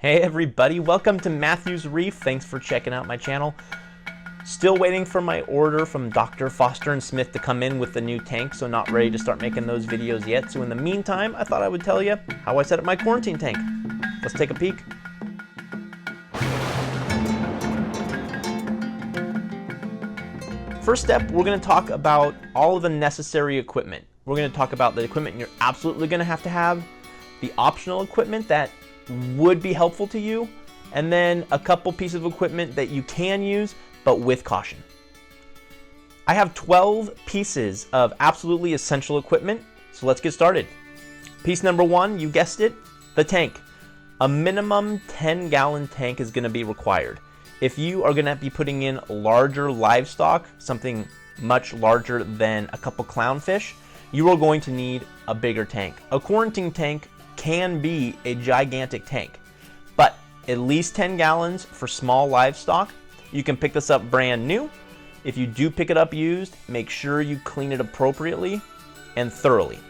Hey everybody, welcome to Matthew's Reef. Thanks for checking out my channel. Still waiting for my order from Dr. Foster & Smith to come in with the new tank, so not ready to start making those videos yet. So in the meantime, I thought I would tell you how I set up my quarantine tank. Let's take a peek. First step, we're going to talk about all of the necessary equipment. We're going to talk about the equipment you're absolutely going to have, the optional equipment that would be helpful to you, and then a couple pieces of equipment that you can use, but with caution. I have 12 pieces of absolutely essential equipment, so let's get started. Piece number one, you guessed it, the tank. A minimum 10-gallon tank is going to be required. If you are going to be putting in larger livestock, something much larger than a couple clownfish, you are going to need a bigger tank. A quarantine tank can be a gigantic tank, but at least 10 gallons for small livestock. You can pick this up brand new. If you do pick it up used, make sure you clean it appropriately and thoroughly.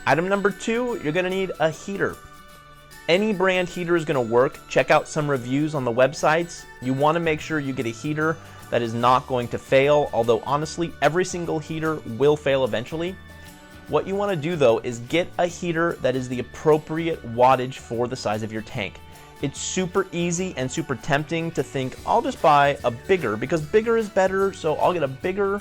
Item number two, you're going to need a heater. Any brand heater is going to work. Check out some reviews on the websites. You want to make sure you get a heater that is not going to fail, although honestly, every single heater will fail eventually. What you want to do though is get a heater that is the appropriate wattage for the size of your tank. It's super easy and super tempting to think, I'll just buy a bigger because bigger is better, so I'll get a bigger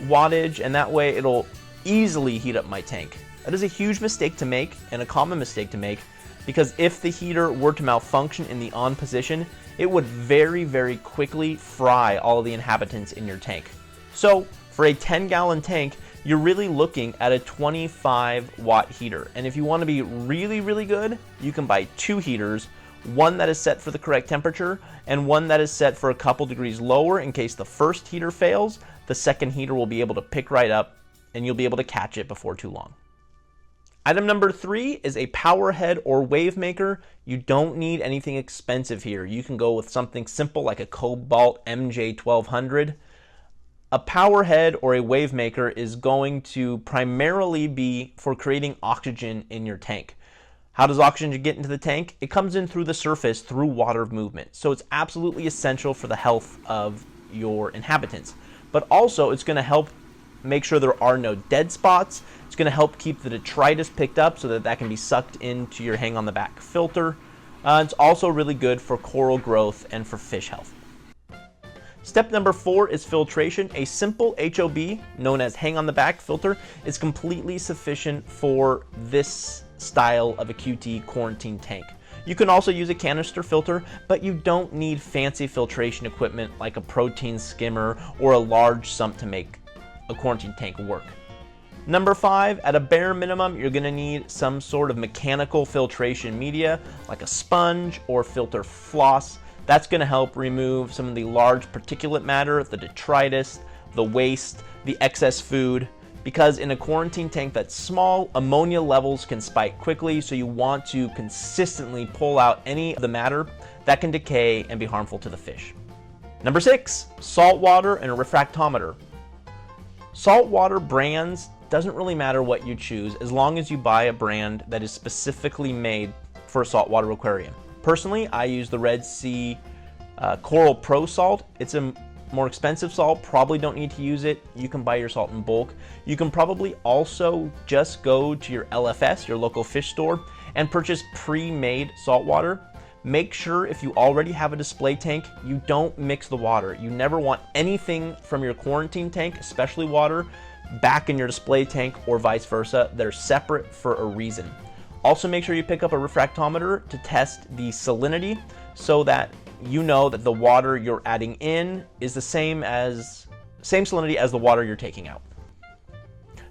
wattage and that way it'll easily heat up my tank. That is a huge mistake to make and a common mistake to make, because if the heater were to malfunction in the on position, it would very, very quickly fry all of the inhabitants in your tank. So for a 10-gallon tank, you're really looking at a 25-watt heater. And if you want to be really, really good, you can buy two heaters, one that is set for the correct temperature and one that is set for a couple degrees lower in case the first heater fails. The second heater will be able to pick right up and you'll be able to catch it before too long. Item number three is a Powerhead or wave maker. You don't need anything expensive here. You can go with something simple like a Cobalt MJ1200. A Powerhead or a wave maker is going to primarily be for creating oxygen in your tank. How does oxygen get into the tank? It comes in through the surface through water movement. So it's absolutely essential for the health of your inhabitants. But also it's going to help make sure there are no dead spots. It's going to help keep the detritus picked up so that can be sucked into your hang on the back filter. It's also really good for coral growth and for fish health. Step number four is filtration. A simple HOB, known as hang on the back filter, is completely sufficient for this style of a QT quarantine tank. You can also use a canister filter, but you don't need fancy filtration equipment like a protein skimmer or a large sump to make a quarantine tank work. Number five, at a bare minimum, you're going to need some sort of mechanical filtration media like a sponge or filter floss. That's going to help remove some of the large particulate matter, the detritus, the waste, the excess food, because in a quarantine tank that's small, ammonia levels can spike quickly, so you want to consistently pull out any of the matter that can decay and be harmful to the fish. Number six, saltwater and a refractometer. Saltwater brands, doesn't really matter what you choose as long as you buy a brand that is specifically made for a saltwater aquarium. Personally, I use the Red Sea Coral Pro Salt. It's a more expensive salt, probably don't need to use it. You can buy your salt in bulk. You can probably also just go to your LFS, your local fish store, and purchase pre-made saltwater. Make sure if you already have a display tank, you don't mix the water. You never want anything from your quarantine tank, especially water, back in your display tank or vice versa. They're separate for a reason. Also make sure you pick up a refractometer to test the salinity so that you know that the water you're adding in is the same salinity as the water you're taking out.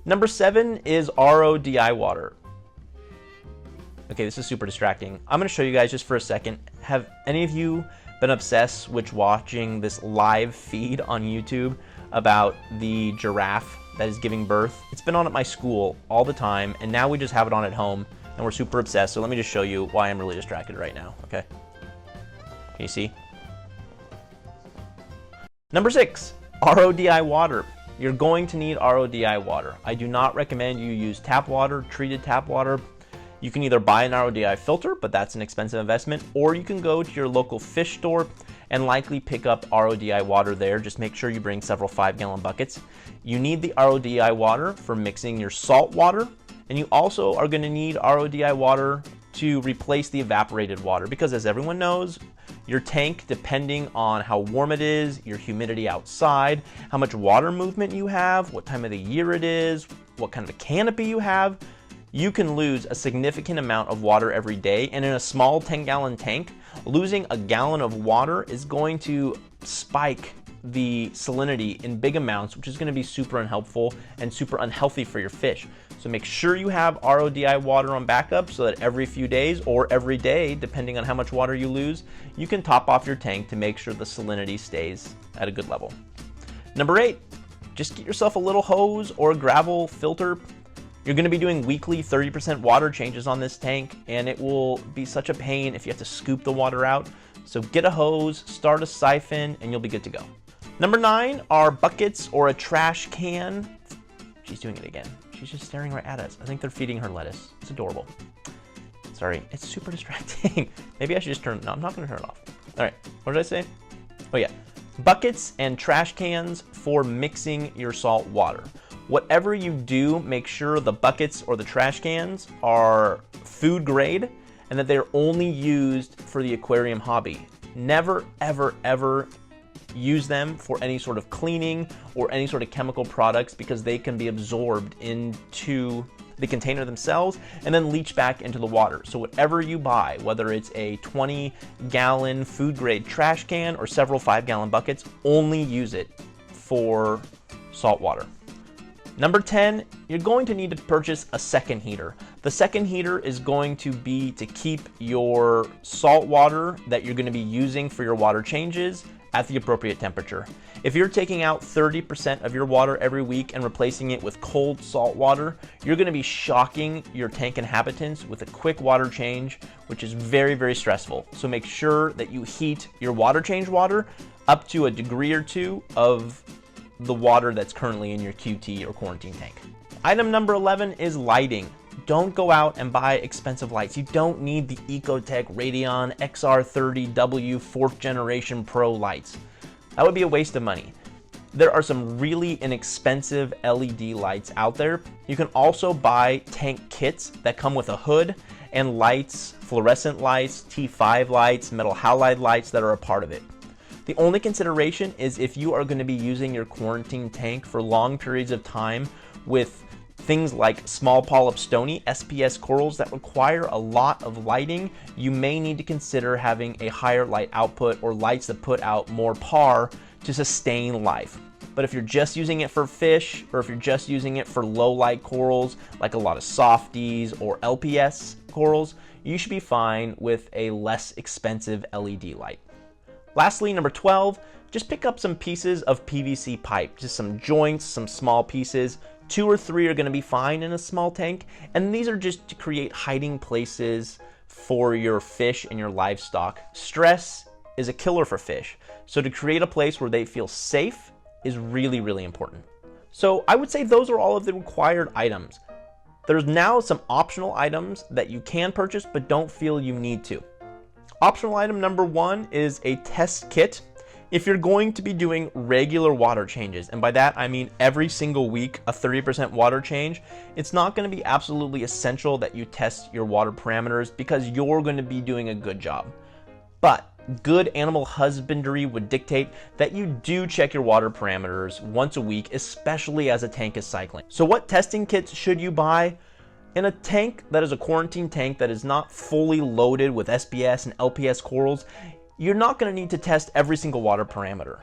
Number seven is RODI water. Okay, this is super distracting. I'm going to show you guys just for a second. Have any of you been obsessed with watching this live feed on YouTube about the giraffe that is giving birth? It's been on at my school all the time, and now we just have it on at home. And we're super obsessed, so let me just show you why I'm really distracted right now, okay? Can you see? Number six, RODI water. You're going to need RODI water. I do not recommend you use tap water, treated tap water. You can either buy an RODI filter, but that's an expensive investment, or you can go to your local fish store and likely pick up RODI water there. Just make sure you bring several 5-gallon buckets. You need the RODI water for mixing your salt water, and you also are going to need RODI water to replace the evaporated water, because as everyone knows, your tank, depending on how warm it is, your humidity outside, how much water movement you have, what time of the year it is, what kind of a canopy you have, you can lose a significant amount of water every day. And in a small 10-gallon tank, losing a gallon of water is going to spike the salinity in big amounts, which is going to be super unhelpful and super unhealthy for your fish. So make sure you have RODI water on backup so that every few days or every day, depending on how much water you lose, you can top off your tank to make sure the salinity stays at a good level. Number 8, just get yourself a little hose or a gravel filter. You're going to be doing weekly 30% water changes on this tank, and it will be such a pain if you have to scoop the water out. So get a hose, start a siphon, and you'll be good to go. Number 9 are buckets or a trash can. She's doing it again. She's just staring right at us. I think they're feeding her lettuce. It's adorable. Sorry, it's super distracting. Maybe I should just no, I'm not gonna turn it off. All right, what did I say? Oh yeah, buckets and trash cans for mixing your salt water. Whatever you do, make sure the buckets or the trash cans are food grade and that they're only used for the aquarium hobby. Never, ever, ever use them for any sort of cleaning or any sort of chemical products, because they can be absorbed into the container themselves and then leach back into the water. So whatever you buy, whether it's a 20-gallon food grade trash can or several 5-gallon buckets, only use it for salt water. Number 10, you're going to need to purchase a second heater. The second heater is going to be to keep your salt water that you're going to be using for your water changes at the appropriate temperature. If you're taking out 30% of your water every week and replacing it with cold salt water, you're going to be shocking your tank inhabitants with a quick water change, which is very, very stressful. So make sure that you heat your water change water up to a degree or 2 of the water that's currently in your QT or quarantine tank. Item number 11 is lighting. Don't go out and buy expensive lights. You don't need the Ecotech Radeon XR30W 4th generation Pro lights. That would be a waste of money. There are some really inexpensive LED lights out there. You can also buy tank kits that come with a hood and lights, fluorescent lights, T5 lights, metal halide lights that are a part of it. The only consideration is if you are going to be using your quarantine tank for long periods of time with things like small polyp stony SPS corals that require a lot of lighting, you may need to consider having a higher light output or lights that put out more PAR to sustain life. But if you're just using it for fish, or if you're just using it for low light corals like a lot of softies or LPS corals, you should be fine with a less expensive LED light. Lastly, number 12, just pick up some pieces of PVC pipe, just some joints, some small pieces. 2 or 3 are going to be fine in a small tank, and these are just to create hiding places for your fish and your livestock. Stress is a killer for fish, so to create a place where they feel safe is really, really important. So I would say those are all of the required items. There's now some optional items that you can purchase but don't feel you need to. Optional item number 1 is a test kit. If you're going to be doing regular water changes, and by that I mean every single week a 30% water change, it's not going to be absolutely essential that you test your water parameters because you're going to be doing a good job. But good animal husbandry would dictate that you do check your water parameters once a week, especially as a tank is cycling. So what testing kits should you buy? In a tank that is a quarantine tank that is not fully loaded with SPS and LPS corals, you're not going to need to test every single water parameter.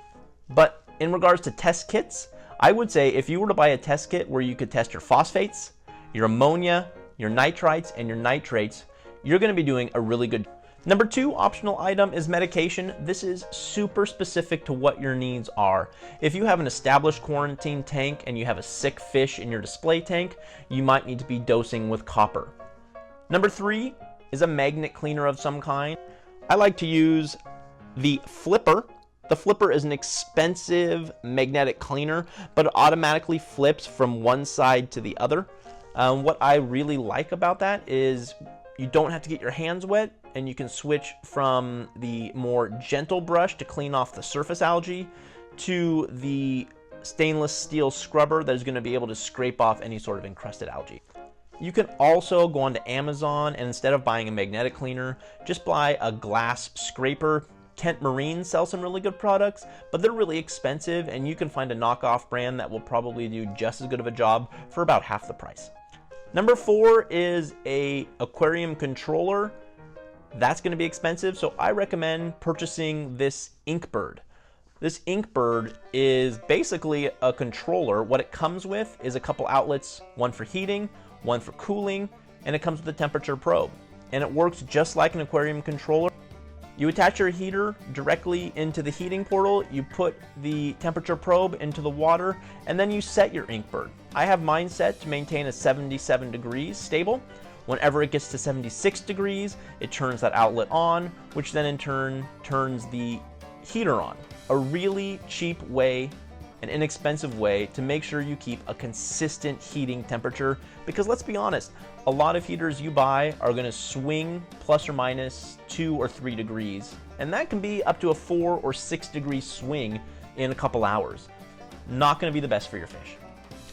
But in regards to test kits, I would say if you were to buy a test kit where you could test your phosphates, your ammonia, your nitrites, and your nitrates, you're going to be doing a really good job. Number 2 optional item is medication. This is super specific to what your needs are. If you have an established quarantine tank and you have a sick fish in your display tank, you might need to be dosing with copper. Number 3 is a magnet cleaner of some kind. I like to use the Flipper. The Flipper is an expensive magnetic cleaner, but it automatically flips from one side to the other. What I really like about that is you don't have to get your hands wet, and you can switch from the more gentle brush to clean off the surface algae to the stainless steel scrubber that is going to be able to scrape off any sort of encrusted algae. You can also go onto Amazon, and instead of buying a magnetic cleaner, just buy a glass scraper. Kent Marine sells some really good products, but they're really expensive, and you can find a knockoff brand that will probably do just as good of a job for about half the price. Number 4 is a aquarium controller. That's going to be expensive, so I recommend purchasing this Inkbird. This Inkbird is basically a controller. What it comes with is a couple outlets, one for heating, one for cooling, and it comes with a temperature probe. And it works just like an aquarium controller. You attach your heater directly into the heating portal, you put the temperature probe into the water, and then you set your Inkbird. I have mine set to maintain a 77 degrees stable. Whenever it gets to 76 degrees, it turns that outlet on, which then in turn turns the heater on. A really cheap way, an inexpensive way to make sure you keep a consistent heating temperature, because let's be honest, a lot of heaters you buy are going to swing plus or minus 2 or 3 degrees, and that can be up to a 4 or 6 degree swing in a couple hours. Not going to be the best for your fish.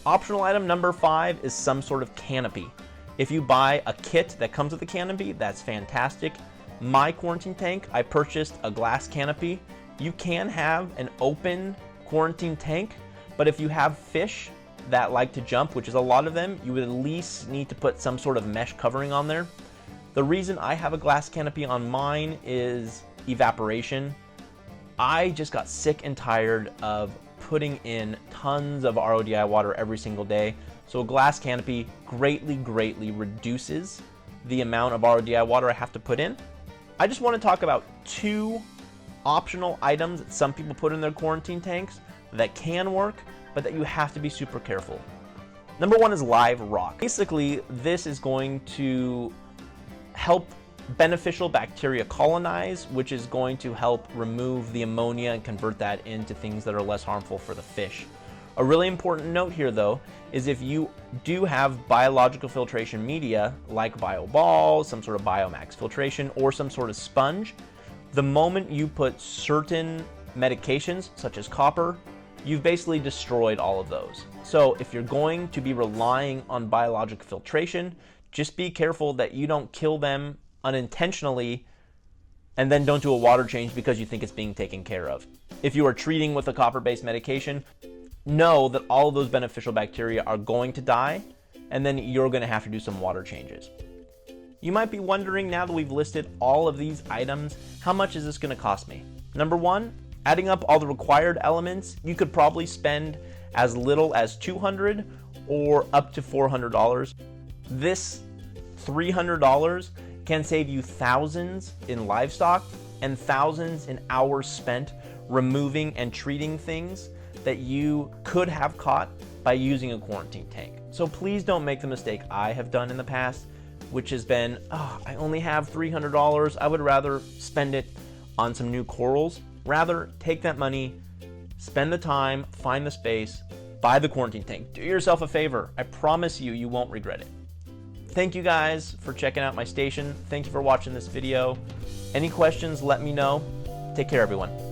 Optional item number 5 is some sort of canopy. If you buy a kit that comes with a canopy, that's fantastic. My quarantine tank, I purchased a glass canopy. You can have an open quarantine tank, but if you have fish that like to jump, which is a lot of them, you would at least need to put some sort of mesh covering on there. The reason I have a glass canopy on mine is evaporation. I just got sick and tired of putting in tons of RODI water every single day, so a glass canopy greatly reduces the amount of RODI water I have to put in. I just want to talk about 2 optional items that some people put in their quarantine tanks that can work, but that you have to be super careful. Number 1 is live rock. Basically, this is going to help beneficial bacteria colonize, which is going to help remove the ammonia and convert that into things that are less harmful for the fish. A really important note here, though, is if you do have biological filtration media like BioBall, some sort of Biomax filtration, or some sort of sponge, the moment you put certain medications, such as copper, you've basically destroyed all of those. So if you're going to be relying on biologic filtration, just be careful that you don't kill them unintentionally and then don't do a water change because you think it's being taken care of. If you are treating with a copper-based medication, know that all of those beneficial bacteria are going to die, and then you're going to have to do some water changes. You might be wondering, now that we've listed all of these items, how much is this going to cost me? Number 1, adding up all the required elements, you could probably spend as little as $200 or up to $400. This $300 can save you thousands in livestock and thousands in hours spent removing and treating things that you could have caught by using a quarantine tank. So please don't make the mistake I have done in the past, which has been, I only have $300. I would rather spend it on some new corals. Rather, take that money, spend the time, find the space, buy the quarantine tank. Do yourself a favor. I promise you, you won't regret it. Thank you guys for checking out my station. Thank you for watching this video. Any questions, let me know. Take care, everyone.